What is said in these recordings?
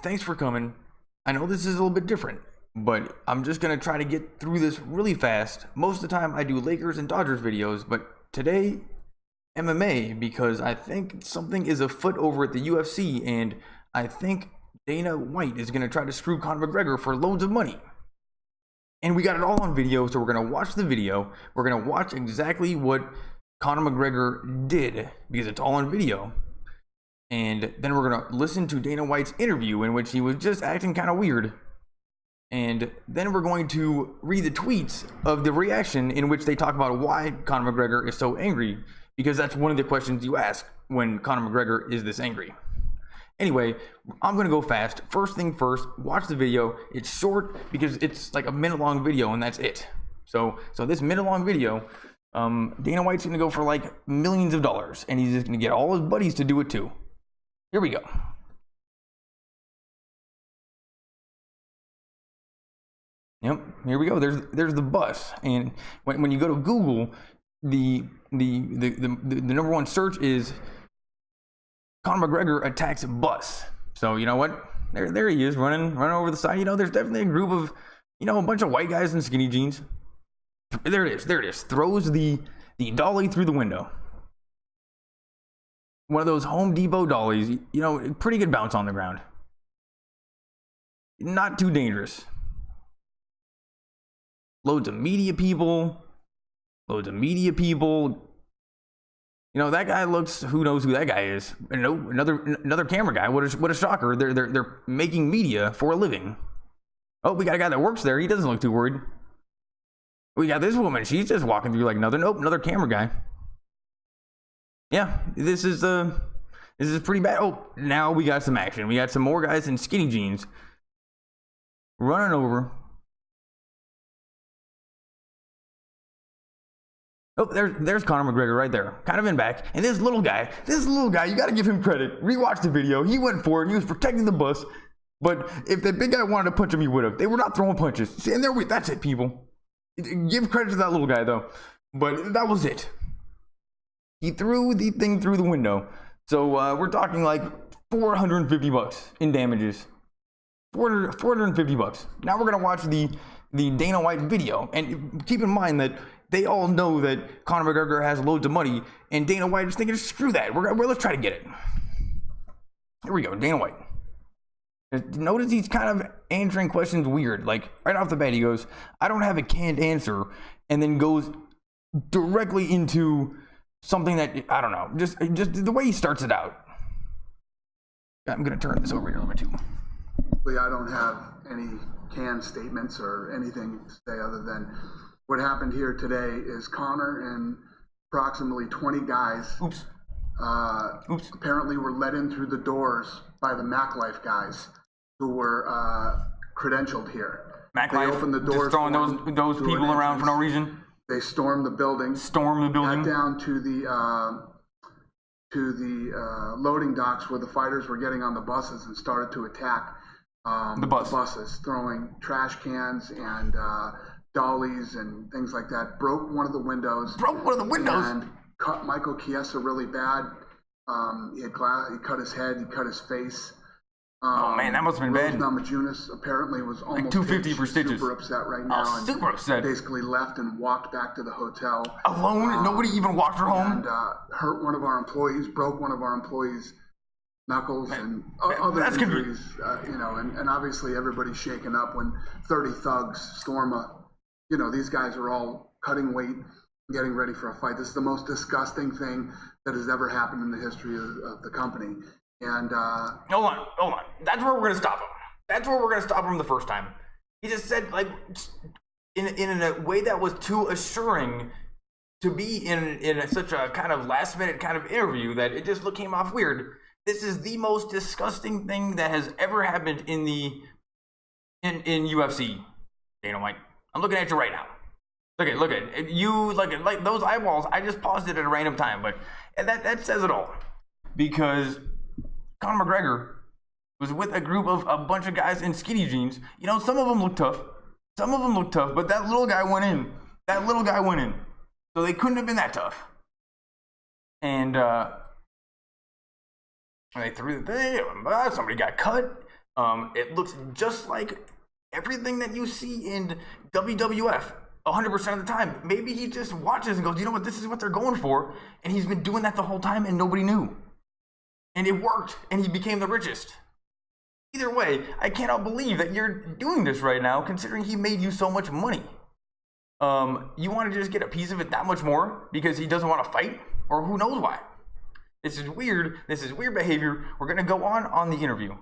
thanks for coming. I know this is a little bit different, but I'm just gonna try to get through this really fast. Most of the time I do Lakers and Dodgers videos, but today MMA, because I think something is afoot over at the UFC, and I think Dana White is gonna try to screw Conor McGregor for loads of money. And we got it all on video, so we're gonna watch the video. We're gonna watch exactly what Conor McGregor did, because it's all on video. And then we're gonna listen to Dana White's interview, in which he was just acting kind of weird. And then we're going to read the tweets of the reaction in which they talk about why Conor McGregor is so angry, because that's one of the questions you ask when Conor McGregor is this angry. Anyway, I'm gonna go fast. First thing first, watch the video. It's short because it's like a minute-long video, and that's it. So this minute-long video, Dana White's gonna go for like millions of dollars, and he's just gonna get all his buddies to do it too. Here we go. Yep, here we go. There's the bus, and when you go to Google, the number one search is Conor McGregor attacks bus. So you know what? There he is running over the side. You know, there's definitely a group of, you know, a bunch of white guys in skinny jeans. There it is. Throws the dolly through the window. One of those Home Depot dollies. You know, pretty good bounce on the ground. Not too dangerous. Loads of media people. You know, that guy looks, who knows who that guy is. No, another camera guy. What a shocker. They're making media for a living. Oh, we got a guy that works there. He doesn't look too worried. We got this woman. She's just walking through like another camera guy. Yeah, this is pretty bad. Oh, now we got some action. We got some more guys in skinny jeans running over. Oh, there's Conor McGregor right there, kind of in back. And this little guy, you got to give him credit. Rewatch the video. He went for it. He was protecting the bus. But if the big guy wanted to punch him, he would have. They were not throwing punches. See, and that's it, people. Give credit to that little guy, though. But that was it. He threw the thing through the window. So we're talking like $450 in damages. $450. Now we're going to watch the Dana White video. And keep in mind that they all know that Conor McGregor has loads of money, and Dana White is thinking, screw that. Let's try to get it. Here we go, Dana White. Notice he's kind of answering questions weird. Like, right off the bat, he goes, I don't have a canned answer, and then goes directly into something that, I don't know, just the way he starts it out. I'm going to turn this over here a little bit too. I don't have any canned statements or anything to say other than what happened here today is Conor and approximately 20 guys apparently were let in through the doors by the MacLife guys who were credentialed here. MacLife, they opened the doors, just throwing those people around for no reason. They stormed the building. Got down to the loading docks where the fighters were getting on the buses and started to attack the buses, throwing trash cans and dollies and things like that. Broke one of the windows. And cut Michael Chiesa really bad. He cut his head. He cut his face. Oh man, that must have been bad. Namajunas apparently was almost like $250 for stitches. Super upset right now. Oh, super upset. Basically left and walked back to the hotel alone. Nobody even walked her home. And hurt one of our employees. Broke one of our employees' knuckles and other injuries. You know, and obviously everybody's shaken up when 30 thugs storm a. You know, these guys are all cutting weight, getting ready for a fight. This is the most disgusting thing that has ever happened in the history of the company. And hold on. That's where we're gonna stop him. That's where we're gonna stop him the first time. He just said, like, in a way that was too assuring to be in such a kind of last minute kind of interview that it just came off weird. This is the most disgusting thing that has ever happened in UFC. Dana White. I'm looking at you right now. Look at you. Like those eyeballs. I just paused it at a random time, but that says it all. Because Conor McGregor was with a group of a bunch of guys in skinny jeans. You know, some of them look tough. But that little guy went in. So they couldn't have been that tough. And they threw the thing. Somebody got cut. It looks just like everything that you see in WWF 100% of the time. Maybe he just watches and goes, you know what, this is what they're going for. And he's been doing that the whole time and nobody knew. And it worked and he became the richest. Either way, I cannot believe that you're doing this right now considering he made you so much money. You want to just get a piece of it that much more because he doesn't want to fight? Or who knows why? This is weird. This is weird behavior. We're going to go on the interview.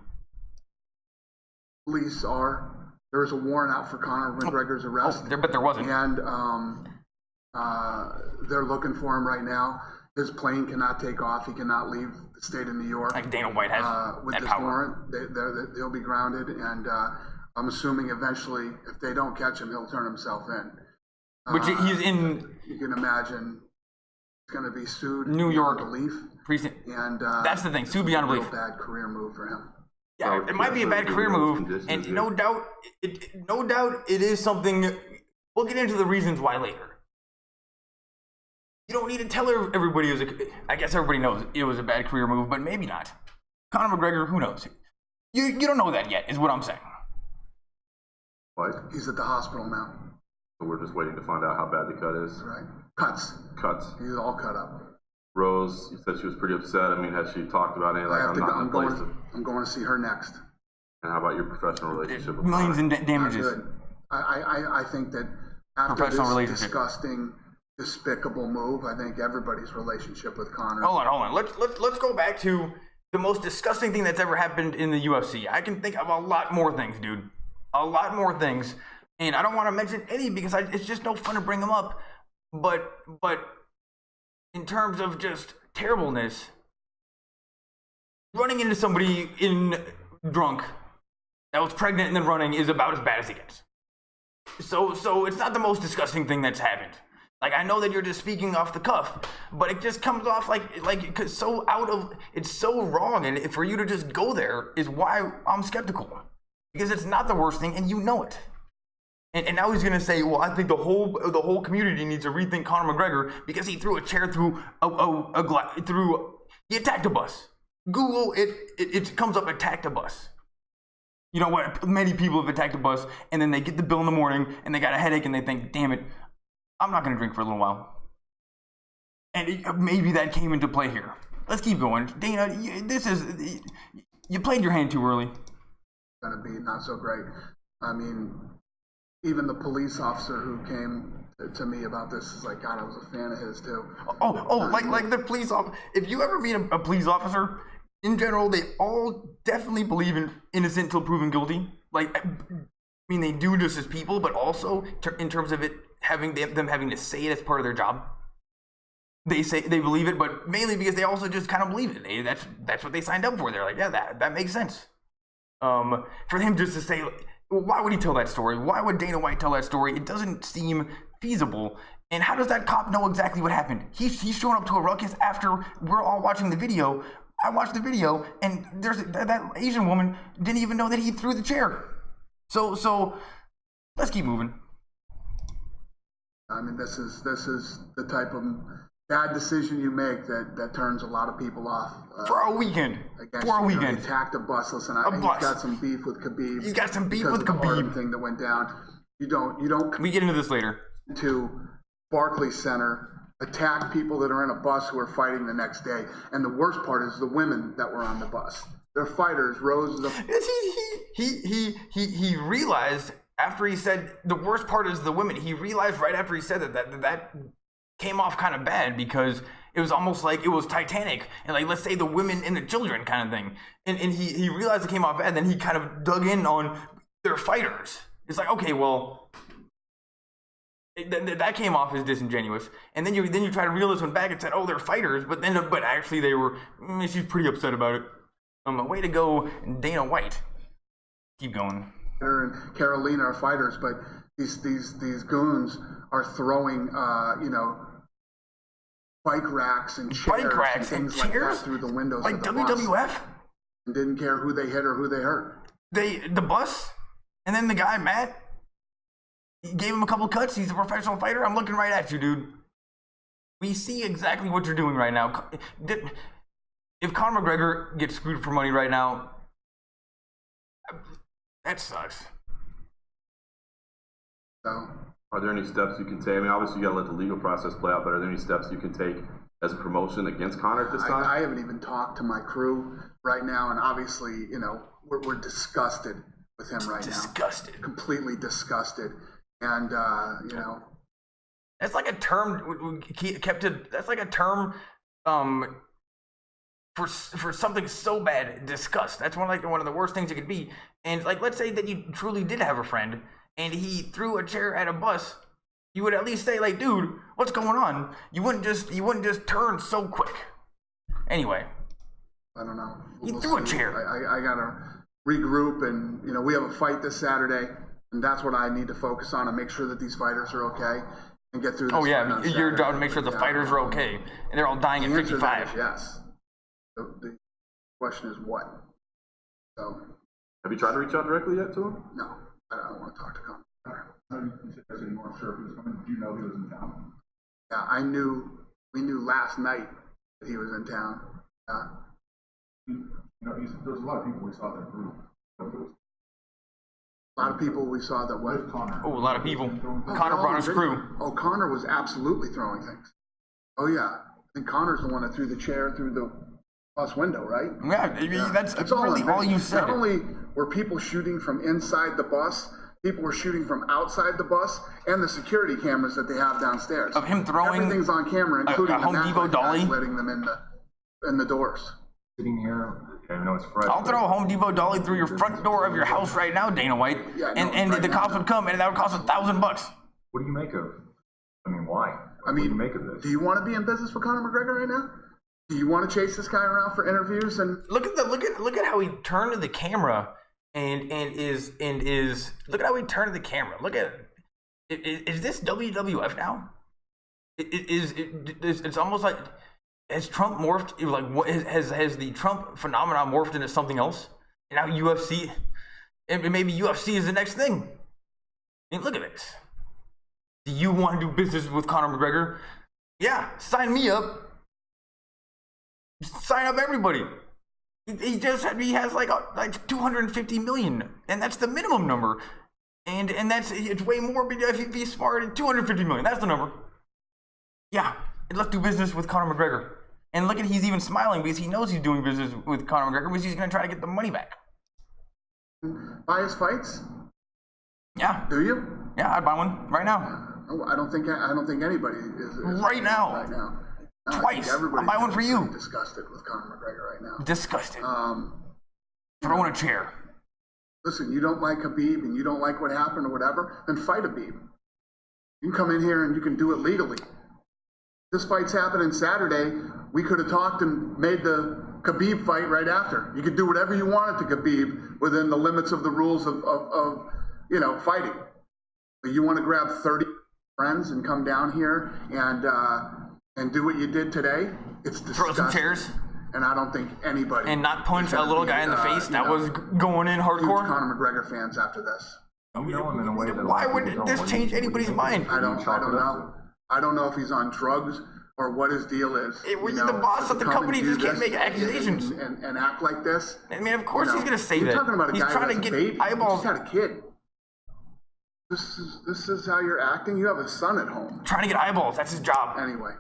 Police are. There's a warrant out for Conor McGregor's arrest. But there wasn't. And they're looking for him right now. His plane cannot take off. He cannot leave the state of New York. Like Dana White has with that this power. warrant, they'll be grounded. And I'm assuming eventually, if they don't catch him, he'll turn himself in. Which he's in. You can imagine he's going to be sued. New York belief. Precinct. And that's the thing. Sued beyond belief. Real bad career move for him. Yeah, it might be a bad career move, and no doubt it is something. We'll get into the reasons why later. You don't need to tell everybody I guess everybody knows it was a bad career move, but maybe not. Conor McGregor, who knows? You don't know that yet, is what I'm saying. What? He's at the hospital now. So we're just waiting to find out how bad the cut is. Right. Cuts. He's all cut up. Rose, you said she was pretty upset. I mean, has she talked about anything? Like, I'm going to see her next. And how about your professional relationship with Millions Conor? in damages. Not good. I think that after this disgusting, despicable move, I think everybody's relationship with Conor. Hold on. Let's go back to the most disgusting thing that's ever happened in the UFC. I can think of a lot more things, dude. A lot more things. And I don't want to mention any because it's just no fun to bring them up. But in terms of just terribleness, running into somebody drunk that was pregnant and then running is about as bad as it gets. So it's not the most disgusting thing that's happened. Like, I know that you're just speaking off the cuff, but it just comes off like cause so it's so wrong, and for you to just go there is why I'm skeptical. Because it's not the worst thing, and you know it. And now he's gonna say, well, I think the whole community needs to rethink Conor McGregor because he threw a chair through he attacked a bus. Google it comes up attacked a bus. You know what? Many people have attacked a bus, and then they get the bill in the morning, and they got a headache, and they think, damn it, I'm not gonna drink for a little while. And maybe that came into play here. Let's keep going, Dana. You played your hand too early. Gonna be not so great. I mean, even the police officer who came to me about this is like, God, I was a fan of his too. Like the police officer. If you ever meet a police officer, in general, they all definitely believe in innocent till proven guilty. Like, I mean, they do this as people, but also in terms of it having them having to say it as part of their job. They say they believe it, but mainly because they also just kind of believe it. That's what they signed up for. They're like, yeah, that makes sense. For him just to say, why would he tell that story? Why would Dana White tell that story? It doesn't seem feasible. And how does that cop know exactly what happened? He's showing up to a ruckus after we're all watching the video. I watched the video, and that Asian woman didn't even know that he threw the chair. So let's keep moving. I mean, this is the type of bad decision you make that turns a lot of people off. For a weekend. He attacked a bus. Listen, he's got some beef with Khabib. He's got some beef with Khabib. Khabib. The thing that went down. You don't. We get into this later. To Barclays Center, attack people that are in a bus who are fighting the next day, and the worst part is the women that were on the bus. They're fighters. He realized after he said the worst part is the women. He realized right after he said that came off kind of bad because it was almost like it was Titanic and like, let's say the women and the children kind of thing. And he realized it came off bad. Then he kind of dug in on their fighters. It's like, okay, well, that came off as disingenuous. And then you try to reel this one back and said, oh, they're fighters. But actually they were. She's pretty upset about it. Way to go, Dana White. Keep going. And Carolina are fighters, but these goons are throwing bike racks and chairs and things like that through the windows like of the WWF bus. And didn't care who they hit or who they hurt. The bus, and then the guy Matt, he gave him a couple cuts. He's a professional fighter. I'm looking right at you, dude. We see exactly what you're doing right now. If Conor McGregor gets screwed for money right now, That sucks. So, Are there any steps you can take? I mean, obviously you gotta let the legal process play out, but are there any steps you can take as a promotion against Conor at this time? I haven't even talked to my crew right now, and obviously, you know, we're disgusted with him right now. Disgusted. Completely disgusted. And, you know. That's like a term that's like a term for something so bad, disgust. That's one of the worst things it could be. And like, let's say that you truly did have a friend and he threw a chair at a bus, you would at least say like, dude, what's going on? You wouldn't just turn so quick. Anyway. I don't know. He threw a chair. I gotta regroup, and you know, we have a fight this Saturday, and that's what I need to focus on and make sure that these fighters are okay and get through this. Oh yeah, your job to make sure the fighters are okay and they're all dying at 55. Yes. The question is what? So. Have you tried to reach out directly yet to him? No, I don't want to talk to Conor. You said you weren't sure if he was coming. Did you know he was in town? Yeah, we knew last night that he was in town. You know, there's a lot of people we saw that group. A lot of people we saw that went. With Conor. Oh, a lot of people. Conor brought his crew. Oh, Conor was absolutely throwing things. Oh yeah, I think Conor's the one that threw the chair through the bus window, right? Yeah, I mean, that's really all you said. Not only were people shooting from inside the bus, people were shooting from outside the bus, and the security cameras that they have downstairs. Of him throwing everything's on camera, including a Home Depot dolly, letting them in the doors. Sitting here, I know it's fresh. I'll throw a Home Depot dolly through your front door of your house right now, Dana White, Yeah, and the cops would come, and that would cost $1,000. What do you make of? I mean, why? I mean, what do you make of this? Do you want to be in business with Conor McGregor right now? Do you want to chase this guy around for interviews and look at how he turned to the camera and look at how he turned to the camera. Look at it. Is this WWF now? It's almost like, has Trump morphed? Like, what has the Trump phenomenon morphed into something else? And now UFC, and maybe UFC is the next thing. I mean, look at this. Do you want to do business with Conor McGregor? Yeah, sign me up. Sign up everybody. He has like 250 million, and that's the minimum number. And it's way more if he's smart. 250 million, that's the number. Yeah, and let's do business with Conor McGregor. And look at, he's even smiling because he knows he's doing business with Conor McGregor because he's going to try to get the money back. buy his fights? Yeah. Do you? Yeah, I'd buy one right now. I don't think anybody is Right now. Right now. No, Twice. I'll buy one for you. Disgusted with Conor McGregor right now. Disgusted. Throwing a chair. Listen, you don't like Khabib and you don't like what happened or whatever, then fight Khabib. You can come in here and you can do it legally. This fight's happening Saturday. We could have talked and made the Khabib fight right after. You could do whatever you wanted to Khabib within the limits of the rules of fighting. But you want to grab 30 friends and come down here and do what you did today? It's disgusting. Throw some chairs. And I don't think anybody... And not punch a little guy in the face that was going in hardcore. Huge Conor McGregor fans after this. You know him in a way that Why would this change anybody's mind? I don't know. I don't know if he's on drugs or what his deal is. He's the boss of the company. He just can't make accusations. And act like this. I mean, of course he's going to say that. You're talking about a he's guy trying that's to a get baby. eyeballs. He just had a kid. This is how you're acting? You have a son at home. Trying to get eyeballs. That's his job. Anyway.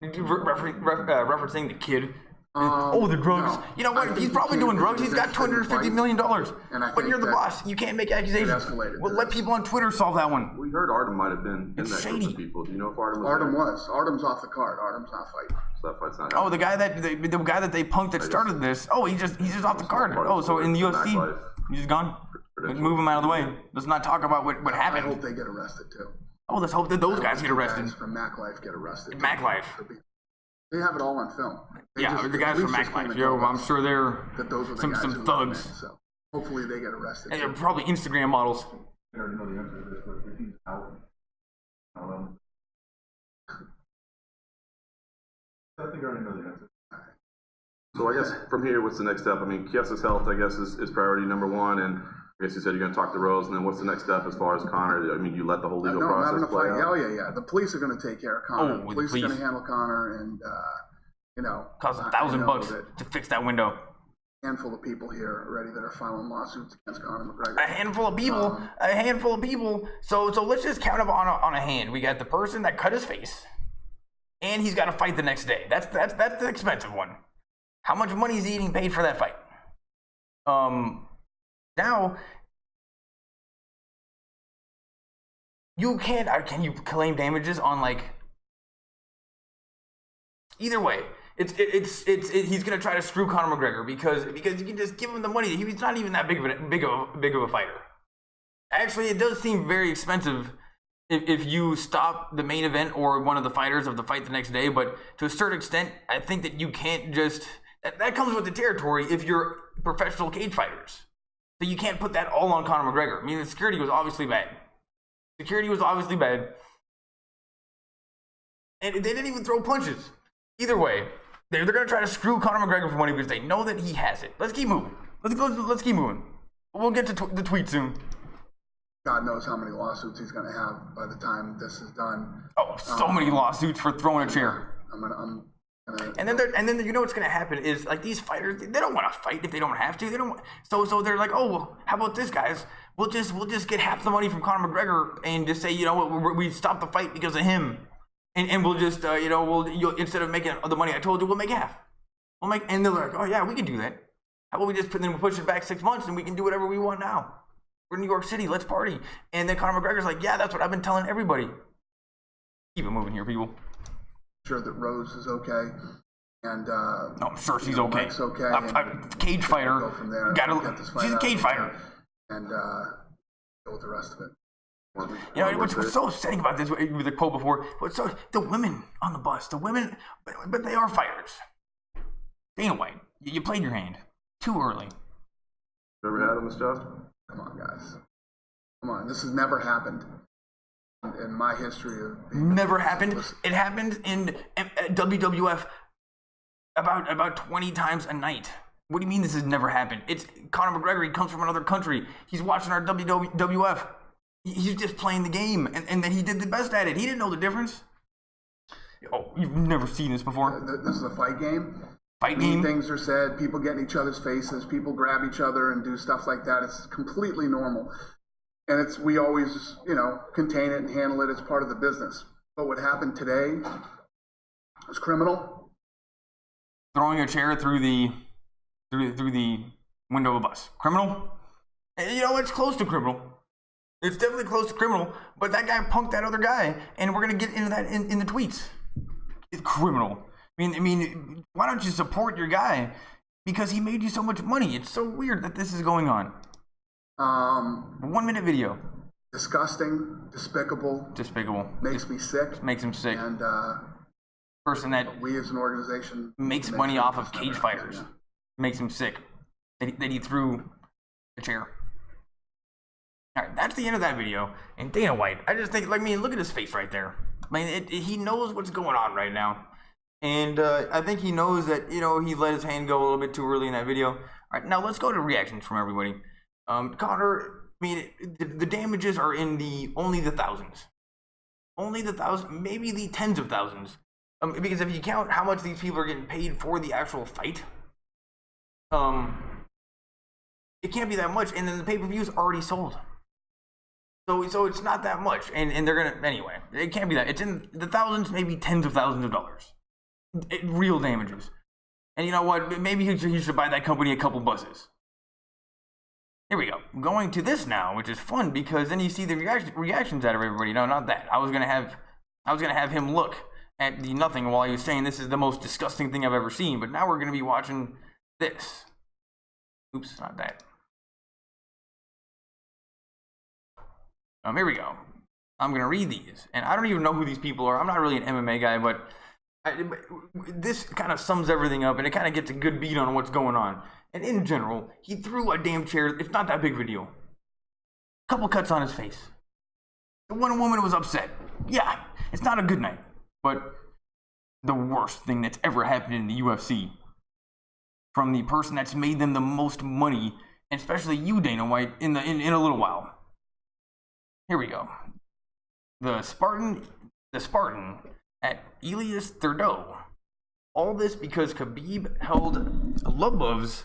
Referencing the kid. The drugs. No. You know what? He's probably doing drugs. He's got $250 million. But you're the boss. You can't make accusations. Well, let people on Twitter solve that one. We heard Artem might have been in that group shady. of people. Do you know if Artem was Artem there? was. Artem's off the card. Artem's not fighting. So that fight's not Oh, the guy that they punked that started this. Oh, he's just off the card. Oh, so in the UFC, he's gone. Move him out of the way. Let's not talk about what happened. I hope they get arrested too. Oh, let's hope that those guys get arrested. Guys from Mac Life get arrested. Mac Life. They have it all on film. The guys from Mac Life. Yo, I'm sure they're some thugs. So hopefully they get arrested. And they're probably Instagram models. I already know the answer to this, but if he's out, I think I already know the answer. So I guess from here, what's the next step? I mean, Kies's health, I guess, is priority number one, and I guess you said you're going to talk to Rose, and then what's the next step as far as Conor? I mean, you let the whole legal process play out? Oh, yeah. The police are going to take care of Conor. The police are going to handle Conor, and, Cost $1,000 to fix that window. handful of people here already that are filing lawsuits against Conor McGregor. A handful of people. A handful of people. So let's just count them on a hand. We got the person that cut his face, and he's got to fight the next day. That's the expensive one. How much money is he getting paid for that fight? Now you can't. Can you claim damages on like? Either way, he's gonna try to screw Conor McGregor because you can just give him the money. He's not even that big of a fighter. Actually, it does seem very expensive if you stop the main event or one of the fighters of the fight the next day. But to a certain extent, I think that you can't just that comes with the territory if you're professional cage fighters. So you can't put that all on Conor McGregor. I mean, the security was obviously bad. And they didn't even throw punches. Either way, they're going to try to screw Conor McGregor for money because they know that he has it. Let's keep moving. Let's keep moving. We'll get to the tweet soon. God knows how many lawsuits he's going to have by the time this is done. Oh, so many lawsuits for throwing a chair. And then you know what's going to happen is like these fighters, they don't want to fight if they don't have to. They don't. So they're like, oh well, how about this, guys? We'll just get half the money from Conor McGregor and just say, you know what, we stopped the fight because of him. And we'll just, instead of making the money I told you, we'll make half. And they're like, oh yeah, we can do that. How about we just push it back 6 months and we can do whatever we want now. We're in New York City, let's party. And then Conor McGregor's like, yeah, that's what I've been telling everybody. Keep it moving here, people. Sure that Rose is okay. And no, I'm sure she's okay. Mike's okay. A cage fighter. Go from there. She's a cage fighter. And go with the rest of it. You know, what's so upsetting about this, with the quote before, the women on the bus, but they are fighters. Dana White, you played your hand too early. Ever had on this job? Come on, guys. Come on, this has never happened in my history of being never happened. It happened in WWF about 20 times a night. What do you mean this has never happened? It's Conor McGregor, he comes from another country. He's watching our WWF. He's just playing the game, and then he did the best at it. He didn't know the difference. Oh, you've never seen this before? This is a fight game. Game? Things are said, people get in each other's faces, people grab each other and do stuff like that. It's completely normal. And we always, contain it and handle it as part of the business. But what happened today was criminal. Throwing a chair through the window of a bus. Criminal? It's close to criminal. It's definitely close to criminal, but that guy punked that other guy, and we're gonna get into that in the tweets. It's criminal. I mean, why don't you support your guy? Because he made you so much money. It's so weird that this is going on. 1 minute video. Disgusting, despicable. Makes me sick. Makes him sick. And person that we as an organization makes money off of cage fighters. Yeah. Makes him sick. That he threw a chair. All right, that's the end of that video. And Dana White, I just think, look at his face right there. He knows what's going on right now. And I think he knows that, he let his hand go a little bit too early in that video. All right, now let's go to reactions from everybody. Conor, the damages are in only the thousands. Only the thousands, maybe the tens of thousands. Because if you count how much these people are getting paid for the actual fight, it can't be that much. And then the pay-per-view is already sold. So it's not that much, and they're gonna anyway. It can't be that. It's in the thousands, maybe tens of thousands of dollars, real damages. And you know what? Maybe he should buy that company a couple buses. Here we go. Going to this now, which is fun because then you see the reactions out of everybody. No, not that. I was gonna have him look at the nothing while he was saying this is the most disgusting thing I've ever seen. But now we're gonna be watching this. Oops, not that. Here we go. I'm going to read these. And I don't even know who these people are. I'm not really an MMA guy, but this kind of sums everything up, and it kind of gets a good beat on what's going on. And in general, he threw a damn chair. It's not that big of a deal. Couple cuts on his face. One woman was upset. Yeah, it's not a good night. But the worst thing that's ever happened in the UFC, from the person that's made them the most money, and especially you, Dana White, in a little while. Here we go. The Spartan at Elias Thurdo. All this because Khabib held Lubov's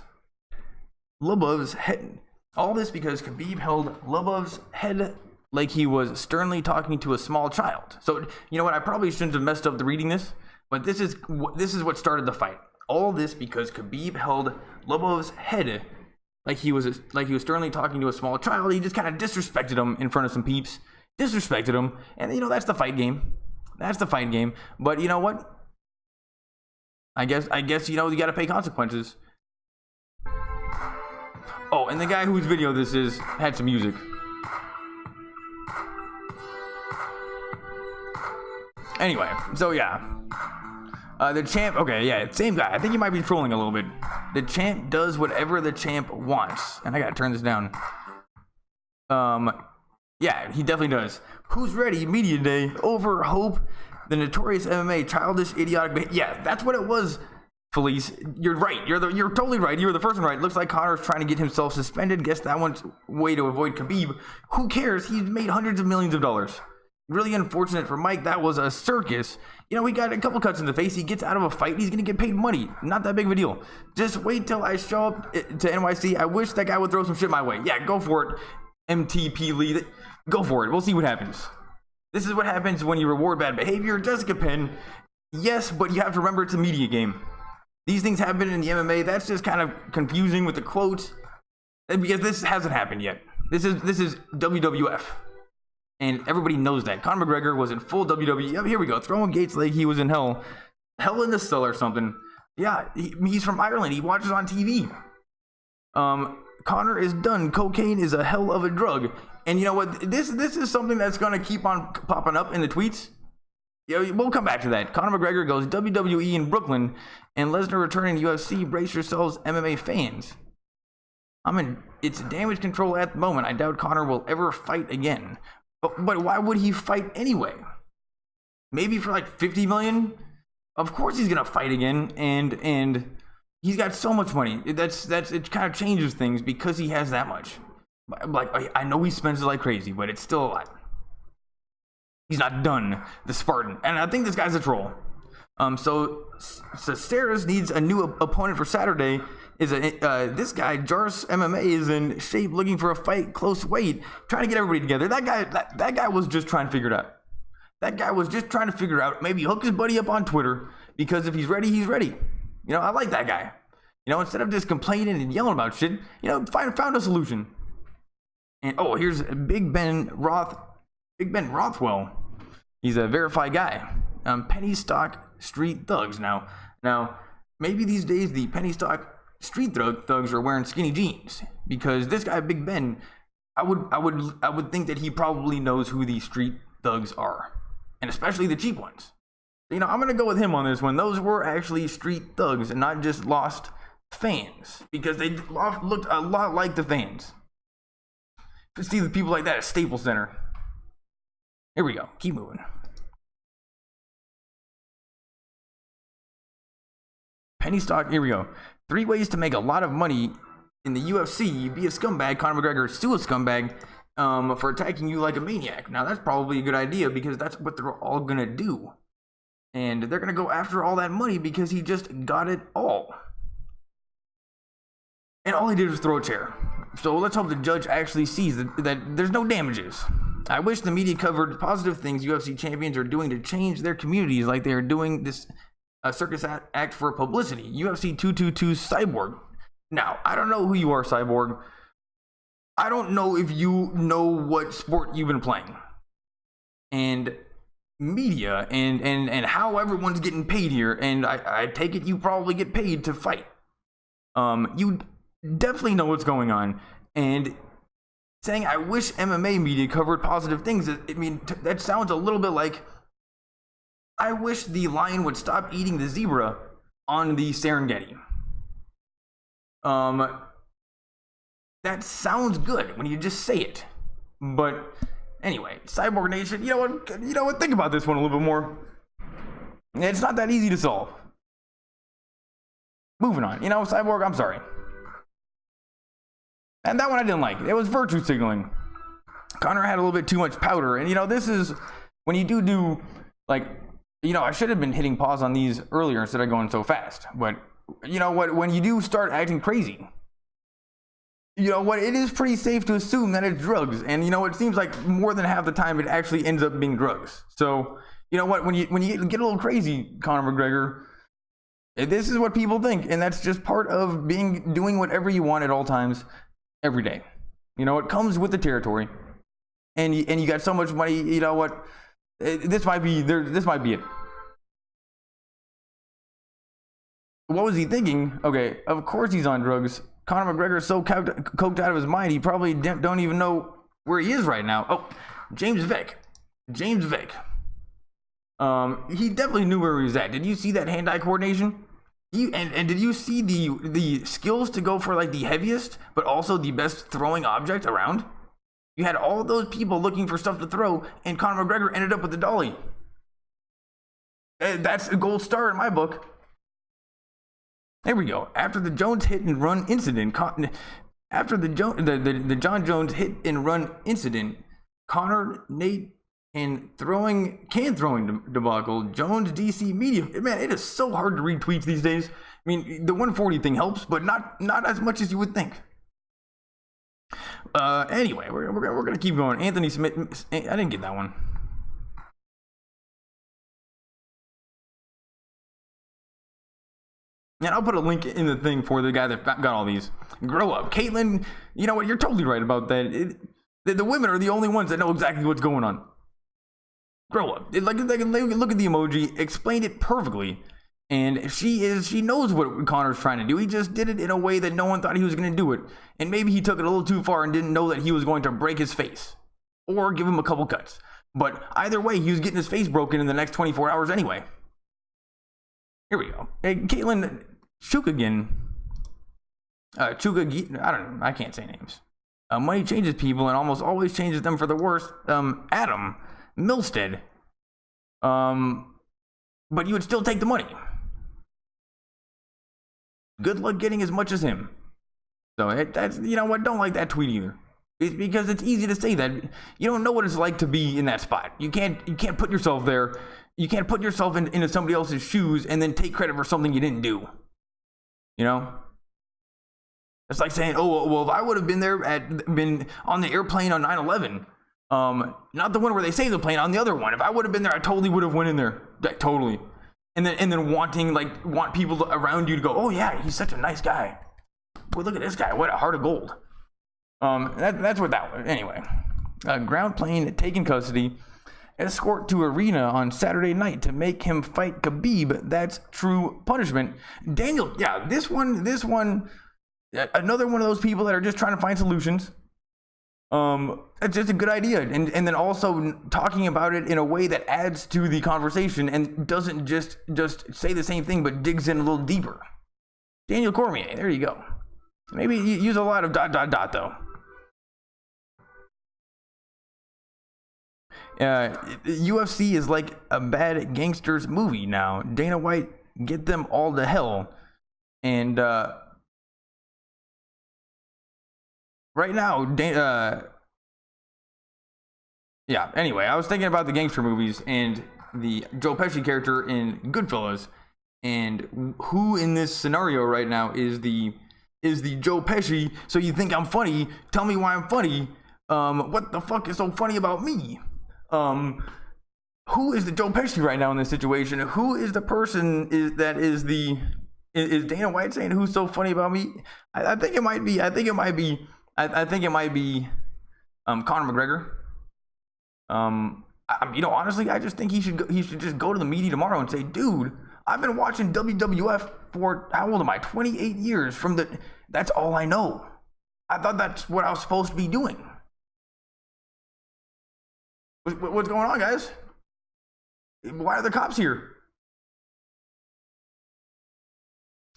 Lubov's head. All this because Khabib held Lubov's head like he was sternly talking to a small child. So, you know what? I probably shouldn't have messed up the reading this, but this is what started the fight. All this because Khabib held Lubov's head like he was sternly talking to a small child. He just kind of disrespected him in front of some peeps. Disrespected him, and you know that's the fight game. That's the fight game. But you know what? I guess you know you got to pay consequences. Oh, and the guy whose video this is had some music. Anyway, so yeah. The champ, okay, yeah, same guy. I think he might be trolling a little bit. The champ does whatever the champ wants. And I gotta turn this down. Yeah, he definitely does. Who's ready? Media day. Over hope. The notorious MMA childish idiotic. Yeah, that's what it was. Felice, you're right. You're totally right. You were the first one right. Looks like Conor's trying to get himself suspended. Guess that one's way to avoid Khabib. Who cares? He's made hundreds of millions of dollars. Really unfortunate for Mike. That was a circus. You know, he got a couple cuts in the face. He gets out of a fight. He's gonna get paid money. Not that big of a deal. Just wait till I show up to NYC. I wish that guy would throw some shit my way. Yeah, go for it. MTP lead. Go for it. We'll see what happens. This is what happens when you reward bad behavior. Jessica Penn. Yes, but you have to remember it's a media game. These things happen in the MMA. That's just kind of confusing with the quotes, because this hasn't happened yet. This is WWF, and everybody knows that. Conor McGregor was in full WWE. Here we go, throwing gates like he was in hell in the cell or something. Yeah, he's from Ireland. He watches on TV. Conor is done. Cocaine is a hell of a drug, and you know what? This is something that's gonna keep on popping up in the tweets. Yeah, we'll come back to that. Conor McGregor goes WWE in Brooklyn, and Lesnar returning to UFC. Brace yourselves, MMA fans. It's damage control at the moment. I doubt Conor will ever fight again. But why would he fight anyway? Maybe for like 50 million? Of course he's gonna fight again, and he's got so much money. It kind of changes things because he has that much. Like, I know he spends it like crazy, but it's still a lot. He's not done, the Spartan. And I think this guy's a troll. So Cesares needs a new opponent for Saturday. This guy, Jars MMA, is in shape, looking for a fight, close weight, trying to get everybody together. That guy was just trying to figure it out. That guy was just trying to figure out, maybe hook his buddy up on Twitter, because if he's ready, he's ready. You know, I like that guy. You know, instead of just complaining and yelling about shit, you know, found a solution. And oh, here's Big Ben Rothwell. He's a verified guy. Penny stock street thugs. Now, maybe these days the penny stock street thugs are wearing skinny jeans, because this guy Big Ben, I would think that he probably knows who these street thugs are, and especially the cheap ones. You know, I'm gonna go with him on this one. Those were actually street thugs and not just lost fans, because they looked a lot like the fans. To see the people like that at Staples Center. Here we go. Keep moving. Penny stock. Here we go. 3 ways to make a lot of money in the UFC. Be a scumbag. Conor McGregor, sue a scumbag for attacking you like a maniac. Now that's probably a good idea, because that's what they're all gonna do, and they're gonna go after all that money because he just got it all. And all he did was throw a chair. So let's hope the judge actually sees that there's no damages. I wish the media covered positive things UFC champions are doing to change their communities, like they are doing this circus act for publicity. UFC 222 Cyborg. Now, I don't know who you are, Cyborg. I don't know if you know what sport you've been playing. And media and how everyone's getting paid here. And I take it you probably get paid to fight. You definitely know what's going on, and saying I wish MMA media covered positive things, that sounds a little bit like I wish the lion would stop eating the zebra on the Serengeti. That sounds good when you just say it, but anyway, Cyborg Nation, you know what, think about this one a little bit more. It's not that easy to solve. Moving on, Cyborg, I'm sorry. And that one I didn't like. It was virtue signaling. Conor had a little bit too much powder. And, this is when you do like, I should have been hitting pause on these earlier instead of going so fast. But, you know what? When you do start acting crazy, you know what, it is pretty safe to assume that it's drugs. And you know, it seems like more than half the time it actually ends up being drugs. So, you know what, when you get a little crazy, Conor McGregor, this is what people think, and that's just part of doing whatever you want at all times, every day. You know, it comes with the territory, and you got so much money. You know what? This might be it. What was he thinking? Okay, of course he's on drugs. Conor McGregor is so coked out of his mind, he probably don't even know where he is right now. Oh, James Vick. He definitely knew where he was at. Did you see that hand-eye coordination? And did you see the skills to go for like the heaviest, but also the best throwing object around? You had all those people looking for stuff to throw, and Conor McGregor ended up with the dolly. That's a gold star in my book. There we go. After the Jones hit and run incident, after the John Jones hit and run incident, Conor, Nate, and throwing debacle, Jones DC media, man, it is so hard to read tweets these days. I mean, the 140 thing helps, but not as much as you would think. Anyway, we're gonna keep going. Anthony Smith, I didn't get that one. And I'll put a link in the thing for the guy that got all these. Grow up, Caitlyn. You know what? You're totally right about that. The women are the only ones that know exactly what's going on. Grow up. Like look at the emoji, explained it perfectly, and she knows what Conor's trying to do. He just did it in a way that no one thought he was going to do it, and maybe he took it a little too far and didn't know that he was going to break his face or give him a couple cuts. But either way, he was getting his face broken in the next 24 hours anyway. Here we go. Hey, Caitlyn Chukagian. I don't know. I can't say names. Money changes people and almost always changes them for the worse. Adam Milstead. But you would still take the money. Good luck getting as much as him. So that's, you know what, don't like that tweet either. It's because it's easy to say that. You don't know what it's like to be in that spot. You can't put yourself there. You can't put yourself into somebody else's shoes and then take credit for something you didn't do. You know? It's like saying, oh, well, if I would have been on the airplane on 9/11, not the one where they saved the plane, on the other one. If I would have been there, I totally would have went in there. Like, totally. And then want people around you to go, oh yeah, he's such a nice guy. Boy, look at this guy. What a heart of gold. That's what that was. Anyway, ground plane taken custody. Escort to arena on Saturday night to make him fight Khabib. That's true punishment. Daniel, yeah, this one, another one of those people that are just trying to find solutions. It's just a good idea, and then also talking about it in a way that adds to the conversation and doesn't just say the same thing but digs in a little deeper. Daniel Cormier, there you go. Maybe you use a lot of ... though. UFC is like a bad gangsters movie now. Dana White, get them all to hell. And right now, yeah, anyway, I was thinking about the gangster movies and the Joe Pesci character in Goodfellas, and who in this scenario right now is the Joe Pesci. So you think I'm funny? Tell me why I'm funny. What the fuck is so funny about me? Who is the Joe Pesci right now in this situation? Who is the person is Dana White saying who's so funny about me? I think it might be Conor McGregor. You know, honestly, I just think he should just go to the media tomorrow and say, dude, I've been watching WWF for, how old am I? 28 years that's all I know. I thought that's what I was supposed to be doing. What's going on, guys? Why are the cops here?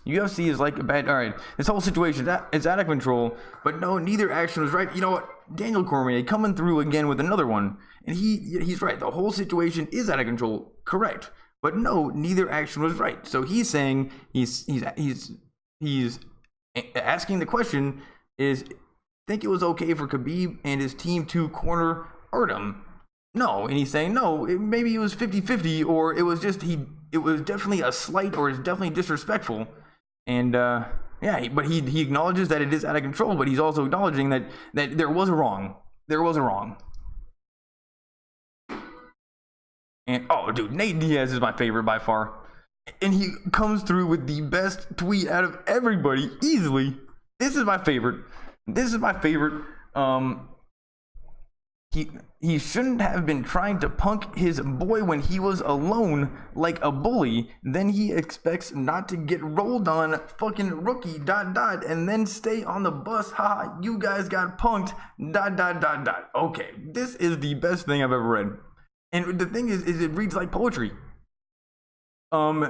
UFC is like a bad... All right, this whole situation is out of control, but no, neither action was right. You know what? Daniel Cormier coming through again with another one, and he's right. The whole situation is out of control, correct? But no, neither action was right. So he's saying he's asking the question is, think it was okay for Khabib and his team to corner Erdem? No, and he's saying no, maybe it was 50-50, or it was just it was definitely a slight, or it's definitely disrespectful. And Yeah, but he acknowledges that it is out of control, but he's also acknowledging that there was a wrong. There was a wrong. And oh, dude, Nate Diaz is my favorite by far. And he comes through with the best tweet out of everybody easily. This is my favorite. This is my favorite. He shouldn't have been trying to punk his boy when he was alone like a bully. Then he expects not to get rolled on, fucking rookie, ... and then stay on the bus. Haha, you guys got punked, ... Okay, this is the best thing I've ever read. And the thing is it reads like poetry. And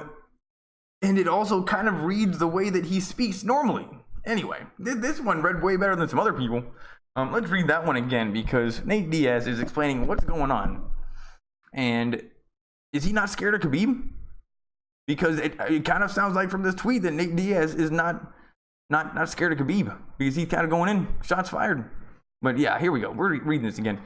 it also kind of reads the way that he speaks normally. Anyway, this one read way better than some other people. Let's read that one again, because Nate Diaz is explaining what's going on. And is he not scared of Khabib? Because it kind of sounds like from this tweet that Nate Diaz is not scared of Khabib, because he's kind of going in, shots fired. But yeah, here we go. We're reading this again.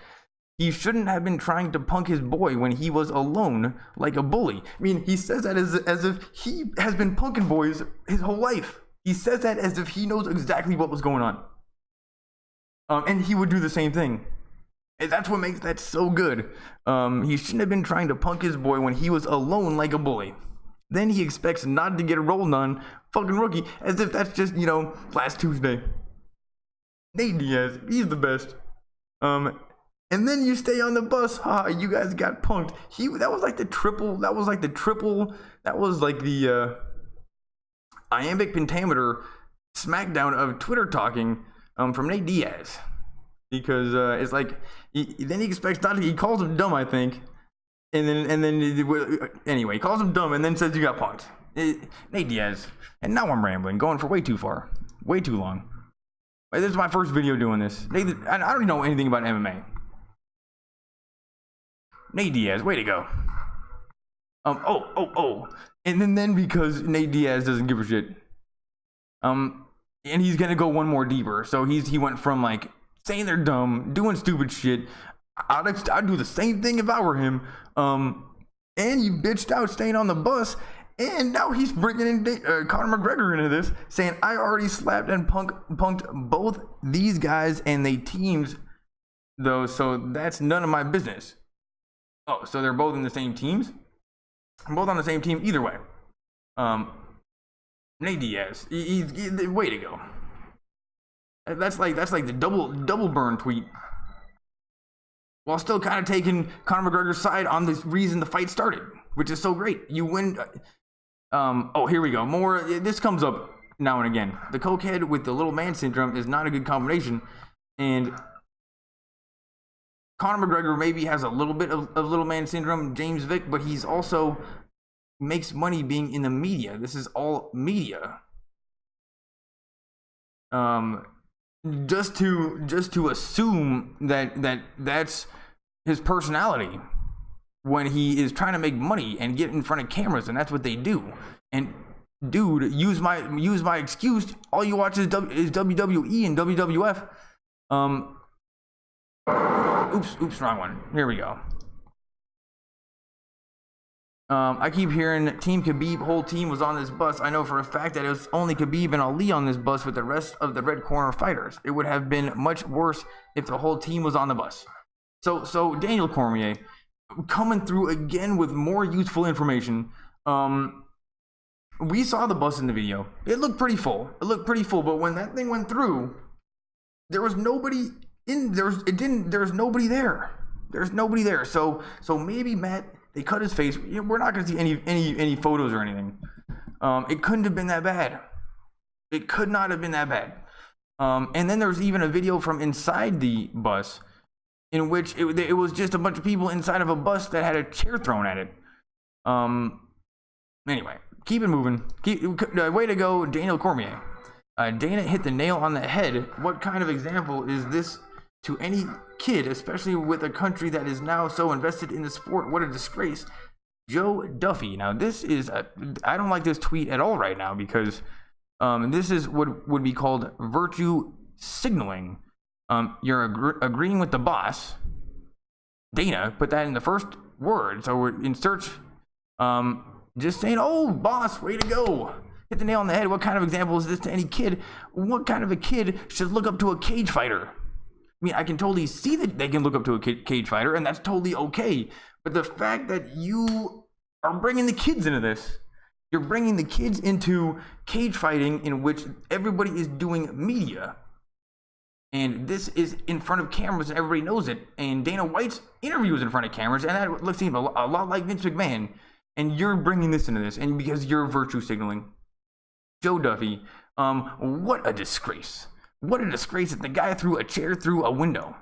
He shouldn't have been trying to punk his boy when he was alone like a bully. I mean, he says that as if he has been punking boys his whole life. He says that as if he knows exactly what was going on. And he would do the same thing. And that's what makes that so good. He shouldn't have been trying to punk his boy when he was alone like a bully. Then he expects not to get rolled on, fucking rookie, as if that's just, last Tuesday. Nate Diaz, he's the best. And then you stay on the bus. You guys got punked. That was like the iambic pentameter smackdown of Twitter talking from Nate Diaz. Because it's like, then he expects not to, he calls him dumb, I think. And then anyway, he calls him dumb and then says you got punked. Nate Diaz. And now I'm rambling, going for way too far. Way too long. This is my first video doing this. I don't even know anything about MMA. Nate Diaz, way to go. And then because Nate Diaz doesn't give a shit. And he's gonna go one more deeper. So he went from like saying they're dumb, doing stupid shit. I'd do the same thing if I were him. And he bitched out staying on the bus. And now he's bringing in Conor McGregor into this, saying I already slapped and punked both these guys and they teams though, so that's none of my business. Oh, so they're both in the same teams? Both on the same team either way. Nate Diaz, he's way to go. That's like the double burn tweet. While still kind of taking Conor McGregor's side on this reason the fight started, which is so great. You win. Here we go. More. This comes up now and again. The cokehead with the little man syndrome is not a good combination, and Conor McGregor maybe has a little bit of little man syndrome, James Vick, but he's also makes money being in the media. This is all media. Just to assume that's his personality when he is trying to make money and get in front of cameras, and that's what they do. And dude, use my excuse. All you watch is WWE and WWF. Oops, wrong one. Here we go. I keep hearing Team Khabib, whole team was on this bus. I know for a fact that it was only Khabib and Ali on this bus with the rest of the red corner fighters. It would have been much worse if the whole team was on the bus. So Daniel Cormier coming through again with more useful information. We saw the bus in the video. It looked pretty full. But when that thing went through, there was nobody in there. There's nobody there. There's nobody there. So maybe Matt, they cut his face. We're not going to see any photos or anything. It couldn't have been that bad. It could not have been that bad. And then there was even a video from inside the bus in which it was just a bunch of people inside of a bus that had a chair thrown at it. Anyway, keep it moving. Way to go, Daniel Cormier. Dana hit the nail on the head. What kind of example is this to any kid, especially with a country that is now so invested in the sport? What a disgrace. Joe Duffy. Now this is I don't like this tweet at all right now, because this is what would be called virtue signaling. You're agreeing with the boss. Dana put that in the first word, so we're in search, just saying, oh boss, way to go. hit the nail on the head. What kind of example is this to any kid? What kind of a kid should look up to a cage fighter? I mean, I can totally see that they can look up to a cage fighter, and that's totally okay. But the fact that you are bringing the kids into this, you're bringing the kids into cage fighting in which everybody is doing media. And this is in front of cameras and everybody knows it. And Dana White's interview is in front of cameras, and that looks a lot like Vince McMahon. And you're bringing this into this, and because you're virtue signaling. Joe Duffy, what a disgrace. What a disgrace that the guy threw a chair through a window.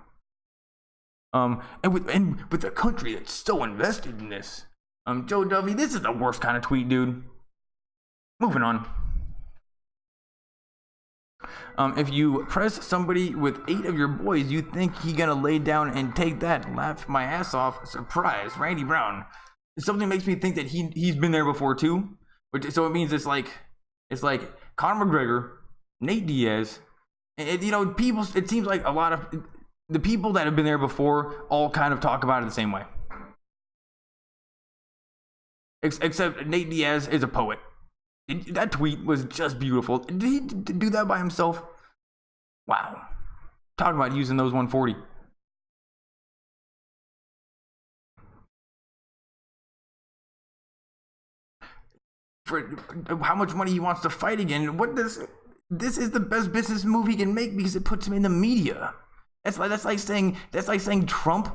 And with a country that's so invested in this. Joe Duffy, this is the worst kind of tweet, dude. Moving on. If you press somebody with 8 of your boys, you think he gonna lay down and take that? Laugh my ass off. Surprise, Randy Brown. Something makes me think that he's been there before too. So it means it's like Conor McGregor, Nate Diaz, and you know, people. It seems like a lot of the people that have been there before all kind of talk about it the same way. Except Nate Diaz is a poet. That tweet was just beautiful. Did he do that by himself? Wow. Talk about using those 140. For how much money he wants to fight again. This is the best business move he can make because it puts him in the media. That's like saying Trump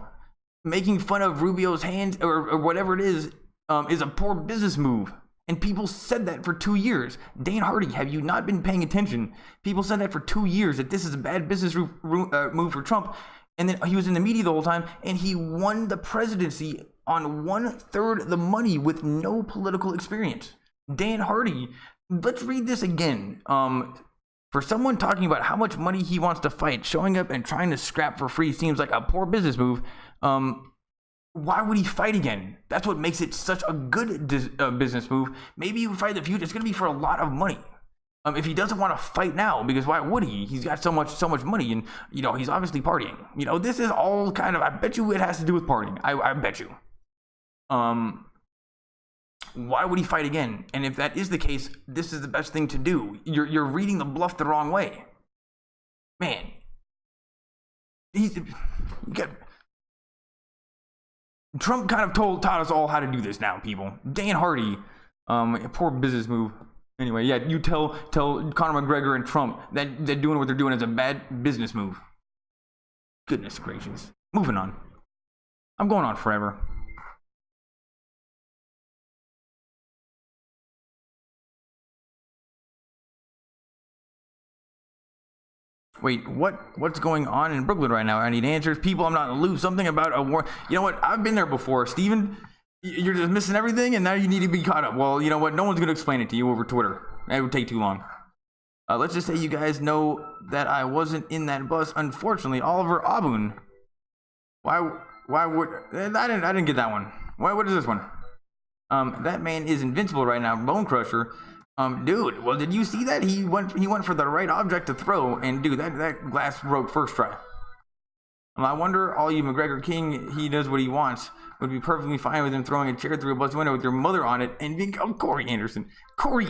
making fun of Rubio's hands or whatever it is a poor business move. And people said that for 2 years. Dan Hardy, have you not been paying attention? People said that for 2 years, that this is a bad business move for Trump. And then he was in the media the whole time, and he won the presidency on 1/3 the money with no political experience. Dan Hardy, let's read this again. For someone talking about how much money he wants to fight, showing up and trying to scrap for free seems like a poor business move. Why would he fight again? That's what makes it such a good business move. Maybe he would fight in the future. It's going to be for a lot of money. If he doesn't want to fight now, because why would he? He's got so much money, and you know he's obviously partying. You know, this is all kind of. I bet you it has to do with partying. I bet you. Why would he fight again? And if that is the case, this is the best thing to do. You're reading the bluff the wrong way, man. Trump kind of taught us all how to do this now, people. Dan Hardy, a poor business move. Anyway, yeah, you tell Conor McGregor and Trump that they're doing what they're doing is a bad business move. Goodness gracious. Moving on. I'm going on forever. Wait, what's going on in Brooklyn right now? I need answers. People, I'm not in the loop. Something about a war. You know what? I've been there before. Steven, you're just missing everything, and now you need to be caught up. Well, you know what? No one's going to explain it to you over Twitter. It would take too long. Let's just say you guys know that I wasn't in that bus. Unfortunately, Oliver Abun. Why would... I didn't get that one. What is this one? That man is invincible right now. Bone Crusher. Dude, well, did you see that? He went for the right object to throw, and dude, that glass broke first try. I wonder, all you McGregor King, he does what he wants. Would be perfectly fine with him throwing a chair through a bus window with your mother on it and being, Corey Anderson, Corey,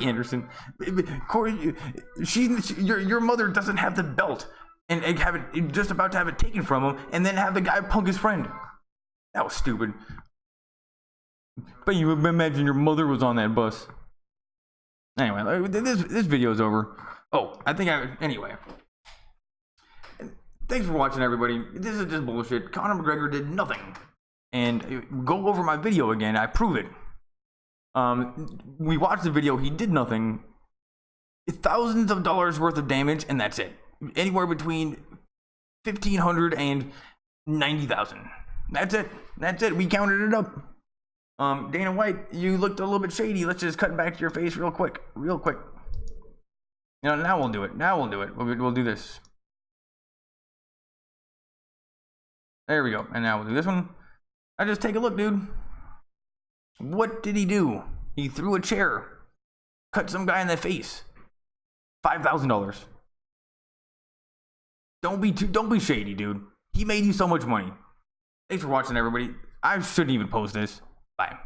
your mother doesn't have the belt and have it just about to have it taken from him, and then have the guy punk his friend. That was stupid. But you imagine your mother was on that bus. Anyway, this video is over. Anyway. Thanks for watching, everybody. This is just bullshit. Conor McGregor did nothing. And go over my video again. I prove it. We watched the video. He did nothing. Thousands of dollars worth of damage, and that's it. Anywhere between $1,500 and $90,000. That's it. We counted it up. Dana White, you looked a little bit shady. Let's just cut back to your face real quick. You know, now we'll do it. We'll do this. There we go. And now we'll do this one. I just take a look, dude. What did he do? He threw a chair. Cut some guy in the face. $5,000. Don't be shady, dude. He made you so much money. Thanks for watching, everybody. I shouldn't even post this. Bye.